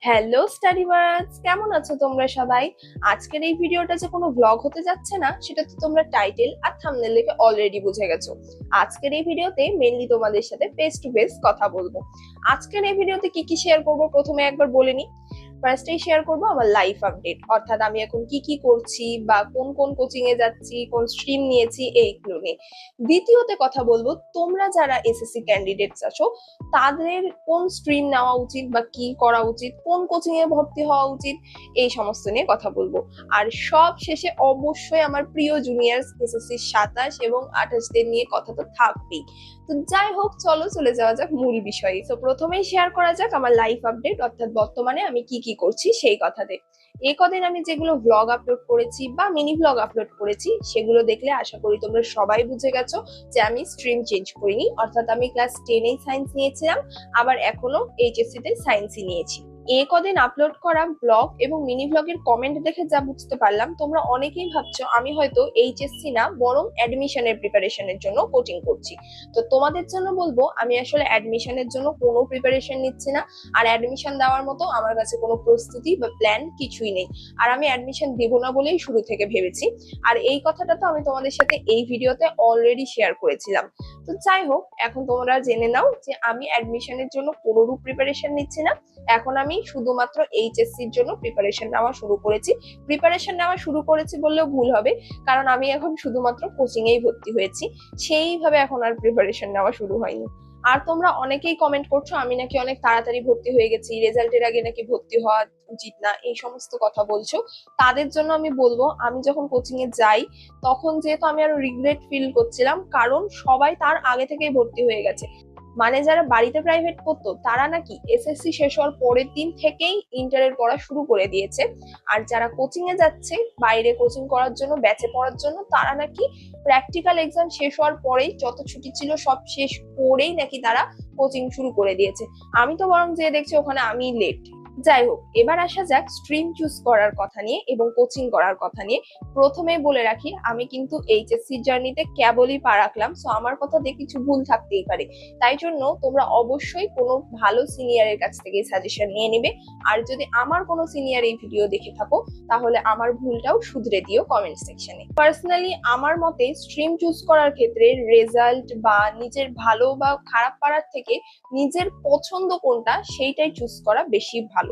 Hello স্টাডিভার্স, কেমন আছো তোমরা সবাই? আজকের এই ভিডিওটা যে কোনো ব্লগ হতে যাচ্ছে না, সেটা তো তোমরা টাইটেল আর থাম্বনেল দেখে অলরেডি বুঝে গেছো। আজকের এই ভিডিওতে মেইনলি তোমাদের সাথে ফেস টু ফেস কথা বলবো। আজকের এই ভিডিওতে কি কি শেয়ার করবো প্রথমে একবার বলে নি। ফার্স্টেই শেয়ার করবো আমার লাইফ আপডেট, অর্থাৎ আমি এখন কি কি করছি বা কোন কোন কোচিং এ যাচ্ছি, কোন স্ট্রিম নিয়েছি, এইগুলো নিয়ে। দ্বিতীয়তে কথা বলবো তোমরা যারা এসএসসি ক্যান্ডিডেটস আছো তাদের কোন স্ট্রিম নেওয়া উচিত বা কি করা উচিত, কোন কোচিং এ ভর্তি হওয়া উচিত, এই সমস্ত নিয়ে কথা বলবো। আর সব শেষে অবশ্যই আমার প্রিয় জুনিয়র্স এসএসসি 27 এবং 28 দের নিয়ে কথা তো থাকবেই। তো যাই হোক, চলো চলে যাওয়া যাক মূল বিষয়ে। তো প্রথমেই শেয়ার করা যাক আমার লাইফ আপডেট, অর্থাৎ বর্তমানে আমি কি কি করছি সেই কথাতে। এই কদিন আমি যেগুলো ভ্লগ আপলোড করেছি বা মিনি ভ্লগ আপলোড করেছি সেগুলো দেখলে আশা করি তোমরা সবাই বুঝে গেছো যে আমি স্ট্রিম চেঞ্জ করিনি, অর্থাৎ আমি ক্লাস 10 সায়েন্স নিয়েছিলাম, আবার এখনো এইচএসসি তে সায়েন্সই নিয়েছি। এই কদিন আপলোড করা ব্লগ এবং মিনি ব্লগের কমেন্ট দেখে যা বুঝতে পারলাম, তোমরা অনেকেই ভাবছো আমি হয়তো এইচএসসি না বরং অ্যাডমিশনের প্রিপারেশনের জন্য কোচিং করছি। তো তোমাদের জন্য বলবো আমি আসলে অ্যাডমিশনের জন্য কোনো প্রিপারেশন নিচ্ছি না, আর অ্যাডমিশন দেওয়ার মতো আমার কাছে কোনো প্রস্তুতি বা প্ল্যান কিছুই নেই। আর আমি অ্যাডমিশন দেব না বলেই শুরু থেকে ভেবেছি। আর এই কথাটা তো আমি তোমাদের সাথে এই ভিডিওতে অলরেডি শেয়ার করেছিলাম। তো যাই হোক, এখন তোমরা জেনে নাও যে আমি অ্যাডমিশনের জন্য কোনোরূপ প্রিপারেশন নিচ্ছি না। এখন আমি শুধুমাত্র এইচএসসির জন্য প্রিপারেশন নেওয়া শুরু করেছি। প্রিপারেশন নেওয়া শুরু করেছি বললেও ভুল হবে, কারণ আমি এখন শুধুমাত্র কোচিং এই ভর্তি হয়েছি, সেইভাবে এখন আর প্রিপারেশন নেওয়া শুরু হয়নি। আর তোমরা অনেকেই কমেন্ট করছো আমি নাকি অনেক তাড়াতাড়ি ভর্তি হয়ে গেছি, রেজাল্টের আগে নাকি ভর্তি হওয়া উচিত না, এই সমস্ত কথা বলছো। তাদের জন্য আমি বলবো আমি যখন কোচিং এ যাই তখন যেহেতু আমি আরো রিগ্রেট ফিল করছিলাম, কারণ সবাই তার আগে থেকেই ভর্তি হয়ে গেছে। মানে যারা বাড়িতে প্রাইভেট পড়তো তারা নাকি এসএসসি শেষ হওয়ার পরের দিন থেকেই ইন্টারের পড়া শুরু করে দিয়েছে। আর যারা কোচিং এ যাচ্ছে বাইরে কোচিং করার জন্য, ব্যাচে পড়ার জন্য, তারা নাকি প্র্যাকটিক্যাল এক্সাম শেষ হওয়ার পরেই যত ছুটি ছিল সব শেষ করেই নাকি তারা কোচিং শুরু করে দিয়েছে। আমি তো বরং যে দেখছি ওখানে আমি লেট। যাই হোক, এবার আসা যাক স্ট্রিম চুজ করার কথা নিয়ে এবং কোচিং করার কথা নিয়ে। প্রথমেই বলে রাখি আমি কিন্তু এইচএসসি জার্নিতে কেবলই পা রাখলাম, সো আমার কথা দিয়ে কিছু ভুল থাকতেই পারে। তাই জন্য তোমরা অবশ্যই কোনো ভালো সিনিয়রের কাছ থেকে সাজেশন নিয়ে নেবে। আর যদি আমার কোনো সিনিয়র এই ভিডিও দেখে থাকো তাহলে আমার ভুলটাও শুধরে দিও কমেন্ট সেকশনে। পার্সোনালি আমার মতে স্ট্রিম চুজ করার ক্ষেত্রে রেজাল্ট বা নিজের ভালো বা খারাপ পারার থেকে নিজের পছন্দ কোনটা সেইটাই চুজ করা বেশি ভালো।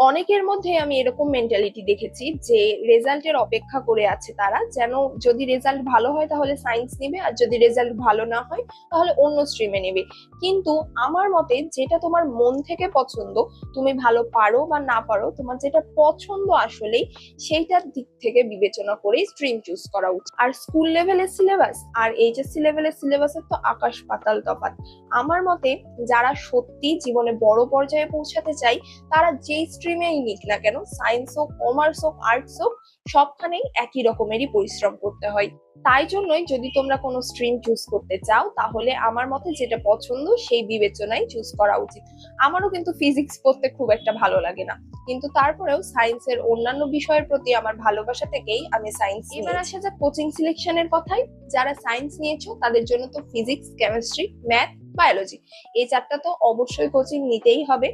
অনেকের মধ্যে আমি এরকম মেন্টালিটি দেখেছি যে রেজাল্টের অপেক্ষা করে আছে তারা, যেন যদি রেজাল্ট ভালো হয় তাহলে সায়েন্স নেবে, আর যদি রেজাল্ট ভালো না হয় তাহলে অন্য স্ট্রিমে নেবে। কিন্তু আমার মতে যেটা তোমার মন থেকে পছন্দ, তুমি ভালো পারো বা না পারো, তোমার যেটা পছন্দ আসলেই সেইটার দিক থেকে বিবেচনা করেই স্ট্রিম চুজ করা উচিত। আর স্কুল লেভেলের সিলেবাস আর এইচএসসি লেভেলের সিলেবাসের তো আকাশ পাতাল তফাৎ। আমার মতে যারা সত্যি জীবনে বড় পর্যায়ে পৌঁছাতে চাই তারা যেই স্ট্রিমেই নিক না কেন, সায়েন্স হোক, কমার্স হোক, আর্টস হোক, সবখানেই একই রকমেরই পরিশ্রম করতে হয়। তাই জন্যই যদি তোমরা কোনো স্ট্রিম চুজ করতে চাও তাহলে আমার মতে যেটা পছন্দ সেই বিবেচনায় চুজ করা উচিত। আমারও কিন্তু ফিজিক্স পড়তে খুব একটা ভালো লাগে না, কিন্তু তারপরেও সায়েন্সের অন্যান্য বিষয়ের প্রতি আমার ভালোবাসা থেকেই আমি সায়েন্স। এবার আসা যাক কোচিং সিলেকশনের কথায়। যারা সায়েন্স নিয়েছো তাদের জন্য তো ফিজিক্স, কেমিস্ট্রি, ম্যাথ, বায়োলজি, এই চারটা তো অবশ্যই কোচিং নিতেই হবে।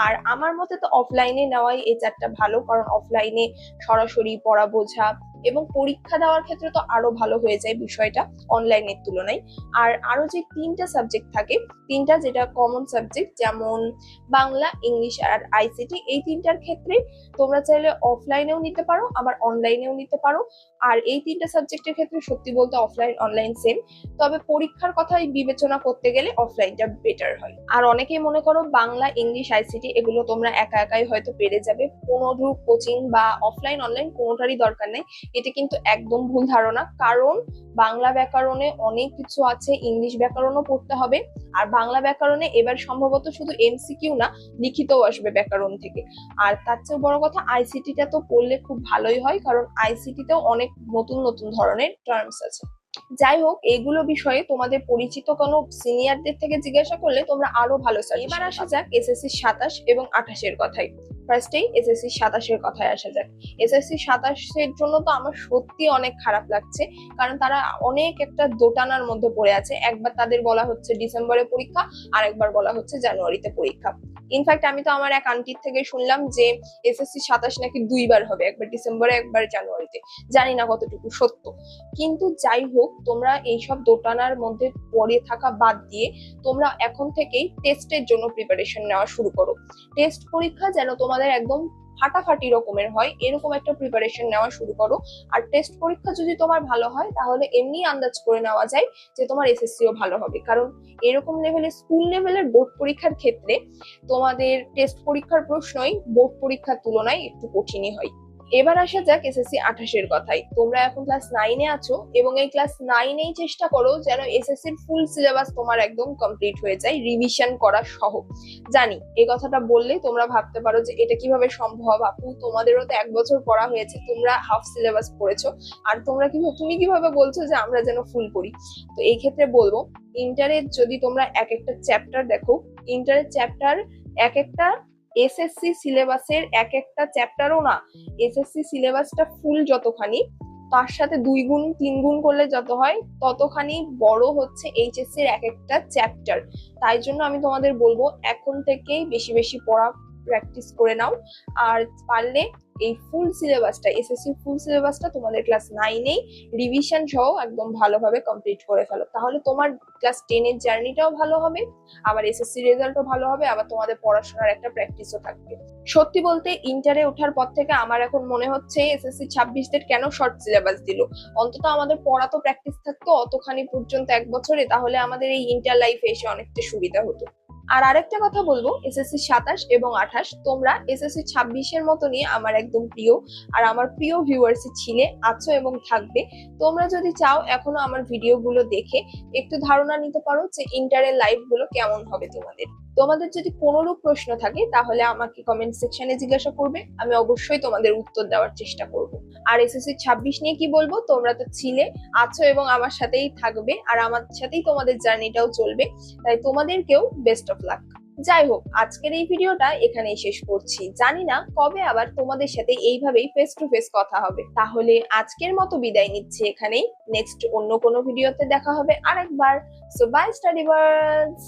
আর আমার মতে তো অফলাইনে নেওয়াই এই চারটা ভালো, কারণ অফলাইনে সরাসরি পড়া বোঝা এবং পরীক্ষা দেওয়ার ক্ষেত্রে তো আরো ভালো হয়ে যায় বিষয়টা অনলাইনের তুলনায়। আর আরো যে তিনটা সাবজেক্ট থাকে, তিনটা যেটা কমন সাবজেক্ট, যেমন বাংলা, ইংলিশ আর আইসিটি, এই তিনটার ক্ষেত্রে তোমরা চাইলে অফলাইনেও নিতে পারো আবার অনলাইনেও নিতে পারো। আর এই তিনটা সাবজেক্টের ক্ষেত্রে সত্যি বলতে অফলাইন অনলাইন সেম, তবে পরীক্ষার কথাই বিবেচনা করতে গেলে অফলাইনটা বেটার হয়। আর অনেকেই মনে করো বাংলা, ইংলিশ, আইসিটি এগুলো তোমরা একা একাই হয়তো পেরে যাবে, কোনো কোচিং বা অফলাইন অনলাইন কোনোটারই দরকার নেই। এটা কিন্তু একদম ভুল ধারণা, কারণ বাংলা ব্যাকরণে অনেক কিছু আছে, ইংলিশ ব্যাকরণও পড়তে হবে। আর বাংলা ব্যাকরণে এবার সম্ভবত শুধু এমসিকিউ না, লিখিতও আসবে ব্যাকরণ থেকে। আর তার চেয়ে বড় কথা আইসিটিটা তো পড়লে খুব ভালোই হয়, কারণ আইসিটিতেও অনেক নতুন নতুন ধরনের টার্মস আছে। যাই হোক, এগুলো বিষয়ে তোমাদের পরিচিত কোনো সিনিয়রদের থেকে জিজ্ঞাসা করলে তোমরা আরো ভালো সাজেশন। এবার আসা যাক এসএসসি 27 এবং 28 এর কথায়। ফার্স্টেই এসএসসি 27 এর কথায় আসা যাক। এসএসসি 27 এর জন্য তো আমার সত্যি অনেক খারাপ লাগছে, কারণ তারা অনেক একটা দোটানার মধ্যে পড়ে আছে। একবার তাদের বলা হচ্ছে ডিসেম্বরে পরীক্ষা, আর একবার বলা হচ্ছে জানুয়ারিতে পরীক্ষা। ইনফ্যাক্ট আমি তো আমার এক আন্টির থেকে শুনলাম যে এসএসসি 27 নাকি দুইবার হবে, একবার ডিসেম্বরে একবার জানুয়ারিতে। জানি না কতটুকু সত্য, কিন্তু যাই হোক, তোমরা এইসব দোটানার মধ্যে পড়ে থাকা বাদ দিয়ে তোমরা এখন থেকেই টেস্টের জন্য প্রিপারেশন নেওয়া শুরু করো। টেস্ট পরীক্ষা যেন তোমাদের একদম ফাটাফাটি রকমের হয়, এরকম একটা প্রিপারেশন নেওয়া শুরু করো। আর টেস্ট পরীক্ষা যদি তোমার ভালো হয় তাহলে এমনি আন্দাজ করে নেওয়া যায় যে তোমার এসএসসিও ভালো হবে, কারণ এরকম লেভেলে স্কুল লেভেলের বোর্ড পরীক্ষার ক্ষেত্রে তোমাদের টেস্ট পরীক্ষার প্রশ্নই বোর্ড পরীক্ষার তুলনায় একটু কঠিনই হয়। এবার আসা যাক এসএসসি 28-এর কথাই। তোমরা এখন ক্লাস 9-এ আছো এবং এই ক্লাস 9-এই চেষ্টা করো যেন এসএসসির ফুল সিলেবাস তোমার একদম কমপ্লিট হয়ে যায়, রিভিশন করা সহ। জানি এই কথাটা বললে তোমরা ভাবতে পারো যে এটা কিভাবে সম্ভব আপু, তোমাদেরও তো 1 বছর পড়া হয়েছে, তোমরা হাফ সিলেবাস পড়েছো, আর তুমি কিভাবে বলছো যে আমরা যেন ফুল পড়ি। তো এই ক্ষেত্রে বলবো, ইন্টারের যদি তোমরা এক একটা চ্যাপ্টার দেখো, ইন্টারের চ্যাপ্টার এক একটা এসএসসি সিলেবাসের এক একটা চ্যাপ্টারও না, এসএসসি সিলেবাসটা ফুল যতখানি, তার সাথে 2 গুণ 3 গুণ করলে যত হয় ততখানি বড় হচ্ছে এইচএসসি এর এক একটা চ্যাপ্টার। তাই জন্য আমি তোমাদের বলবো এখন থেকেই বেশি বেশি পড়া প্র্যাকটিস করে নাও, আর পারলে এই ফুল সিলেবাসটা, এসএসসি ফুল সিলেবাসটা তোমাদের ক্লাস 9-এই রিভিশন সহ একদম ভালোভাবে কমপ্লিট করে ফেলো, তাহলে তোমার ক্লাস 10-এর জার্নিটাও ভালো হবে, আবার এসএসসি রেজাল্টও ভালো হবে, আবার তোমাদের পড়াশোনার একটা প্র্যাকটিসও থাকবে। সত্যি বলতে ইন্টারে ওঠার পর থেকে আমার এখন মনে হচ্ছে এসএসসি 26-দের কেন শর্ট সিলেবাস দিল, অন্তত আমাদের পড়া তো প্র্যাকটিস থাকতো অতখানি পর্যন্ত 1 বছরে, তাহলে আমাদের এই ইন্টার লাইফে এসে অনেকটা সুবিধা হতো। আর আরেকটা কথা বলবো, এসএসসি 27 এবং 28 তোমরা এসএসসি 26-এর মতনই আমার একদম প্রিয় আর আমার প্রিয় ভিউয়ার্স ছিলে, আছো এবং থাকবে। তোমরা যদি চাও এখনো আমার ভিডিওগুলো দেখে একটু ধারণা নিতে পারো যে ইন্টারের লাইফ গুলো কেমন হবে তোমাদের যদি কোনোরূপ প্রশ্ন থাকে তাহলে আমাকে কমেন্ট সেকশনে জিজ্ঞাসা করবে, আমি অবশ্যই তোমাদের উত্তর দেওয়ার চেষ্টা করব। আর এসএসসি 26 নিয়ে কি বলবো, তোমরা তো ছিলে, আছো এবং আমার সাথেই থাকবে, আর আমার সাথেই তোমাদের জার্নিটাও চলবে, তাই তোমাদেরকেও বেস্ট অফ লাক। যাই হোক, আজকের এই ভিডিওটা এখানেই শেষ করছি, জানি না কবে আবার তোমাদের সাথে এইভাবেই ফেস টু ফেস কথা হবে। তাহলে আজকের মতো বিদায় নিচ্ছি এখানেই, নেক্সট অন্য কোনো ভিডিওতে দেখা হবে আরেকবার। So bye study birds.